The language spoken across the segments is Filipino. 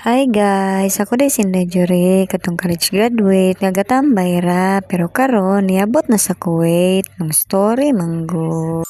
Hi guys, ako day Sinday katong college graduate nga gatambay ra pero karon niabot na sa Kuwait ng story manggo.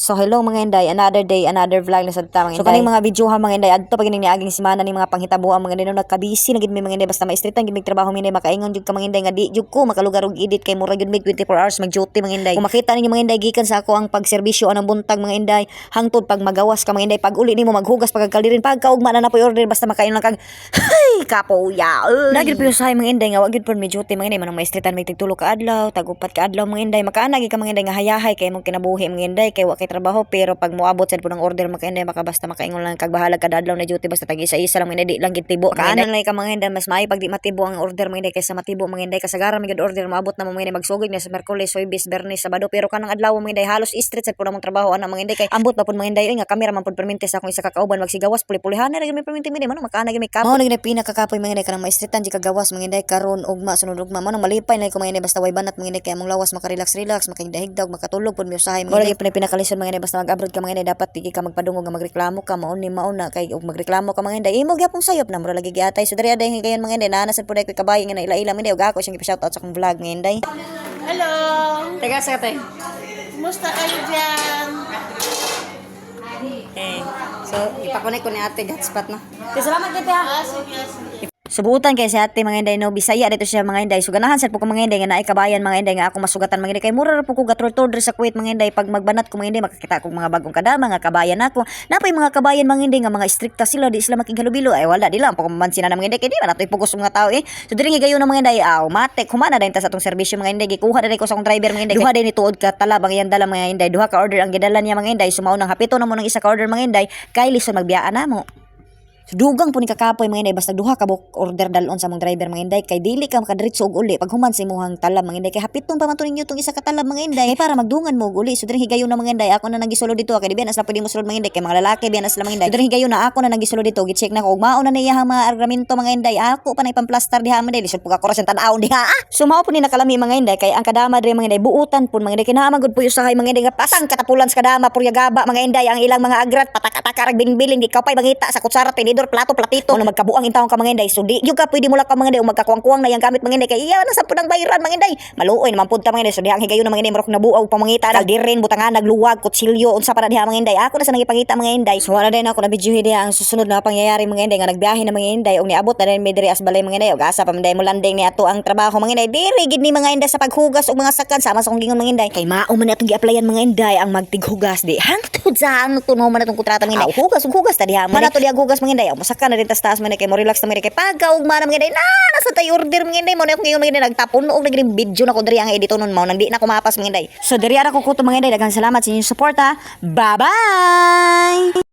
So hello mga inday, another day, another vlog na sa tamang inday. So kaning mga videohan mga inday, adto pag ni aging semana ni mga panghitabuan mga inday no nagkabisi na gid mi mga inday basta ma-streetan gid mig trabaho mi inday makaingon jud ka mga inday nga di jud ko makalugar og edit kay mura jud mig 24 hours mag-duty mga inday. Kung makita ninyo mga inday gikan sa ako ang pagserbisyo anang buntag mga inday, hangtod pag magawas ka mga inday, pag uli nimo maghugas pagkalirin pag kaugma na napoy order basta makain lang kag ay kapuya. Nagid pero sa mga inday nga wa gid pud mi duty mga inday manang ma-streetan mig tigtulo ka adlaw, tag-upat ka adlaw mga inday, makaana gid ka mga inday nga hayahay kay mong kinabuhi mga inday kay wa kay trabaho pero pag moabot sad po ng order makainday makabasta makaingon lang kag bahala kada adlaw na duty basta tag isa-isa lang mga di lang gid tibo kaanan lang ka mga inday mas maayo pag di matibo ang order mga inday kaysa matibo mga inday kasagaran mga order maabot na mga inday magsugod na sa Miyerkules, Huwebes, Biyernes, Sabado pero kanang adlaw mga inday halos straight sad po namong trabaho ana mga inday kay ambot pa pud mga inday nga kamera man pud permente sa akong isa ka kauban magsigawas puli-pulihan na gyud may permente mi man makaana gyud may kapo mo gyud pinakakapoy mga inday kanang maistretan di kagawas mga inday karon ugma sunod ugma man malipay na ko mga inday basta way banat mga inday kay among lawas makarelax makahigdahigdag makatulog pud mi usahay mga inday pinakalisod mga inday basta mag-abroad ka mga inday dapat tigi ka magpadungog nga magreklamo ka mauna kay og magreklamo ka mga inday imo gyapon sayop na mura lagi giatay so diri aday gayon mga inday naanasan pud ko kabayo nga ila-ila mga inday ug ako siyang ipa-shoutout sa akong vlog mga inday. Hello! Taga sa tay. Musta kayo dyan? So ipa-connect ko ni ate hotspot na. Salamat kay ha. Sige. Subutan kay si ate mga inday no Bisaya dito siya mga inday so ganahan sad po ko mga inday nga naay kabayan mga inday nga ako masugatan mga inday kay mura ra po ko gatrol sa Kuwait mga inday pag magbanat ko mga inday makakita ko mga bagong kadama nga kabayan ako napay mga kabayan mga inday nga mga strikta sila di sila makighalubilo ay wala di lang po kumansin na mga inday kay di man atoy pugos mga tao so diri nga gayon mga inday matek humana dayon ta sa atong serbisyo mga inday gikuha na ko sa akong driver mga inday duha day ni tuod ka talab ang iyang dala mga inday duha ka order ang gidala niya mga inday sumaw nang hapito na mo ng isa ka order mga inday kay lison magbiyaan namo. Dugang po ni kakapoy mga inday basta duha ka order dalon sa mong driver mga inday kay dili ka makadiretso og uli pag human sa imong talab mga inday kay hapitong pamatunin niyo tong isa ka talab mga inday para magdungan mo og uli so diri higayon na mga inday ako na nagisulod dito kay di biyan asla pwede mo sulod mga inday kay mga lalaki biyan asla mga inday so diri higayon na ako na nagisulod dito gi-check na ko ug mao na niya mga argumento mga inday ako pa na ipamplaster diha mga inday lisod pug ako ra siyang tan-aw diha so mao po ni nakalami mga inday kay ang kadama diri mga inday buutan pud mga inday kinahanglan gud po usahay mga inday nga pasang katapulan sa kadama purya gaba mga inday ang ilang mga agrat patak-ataka rag bilin di ka pay mangita sa kutsara tinidor plato platito na magkabuang intawon ka mga inday so di yung ka pwede mo lang ka mga inday o magkakuwang-kuwang na yung gamit mga inday kay iya na sa punang bayiran mga inday maluoy naman punta mga inday so dihang higayon na mga inday marok nabuaw pamangita kaldirin butangan nagluwag kutsilyo unsa para diha mga inday ako na sa nagipangita mga inday so wala din ako na video diha ang susunod na pangyayari mga inday nga nagbiyahe na mga inday og niabot na din may diri as balay mga inday og asa pa manday mo landing ni ato ang trabaho mga inday diri gid ni mga inday sa paghugas og mga sakan sama sa kong gingon mga inday kay mao man atong gi-applyan mga inday ang magtighugas di hangtod sa hangtod mo man atong kontrata mga inday hugas ta diha man ato diha hugas mga inday masakan na din taas mga kay mo relax na mga kay pagka ug mana mga inday na nasa tay order mga inday mo na ngayon mga inday nagtapon og naging video na ko diri ang edito nun mao nang di na ko mapas mga inday so diri ara ko kuto mga inday daghang salamat sa inyong suporta bye bye.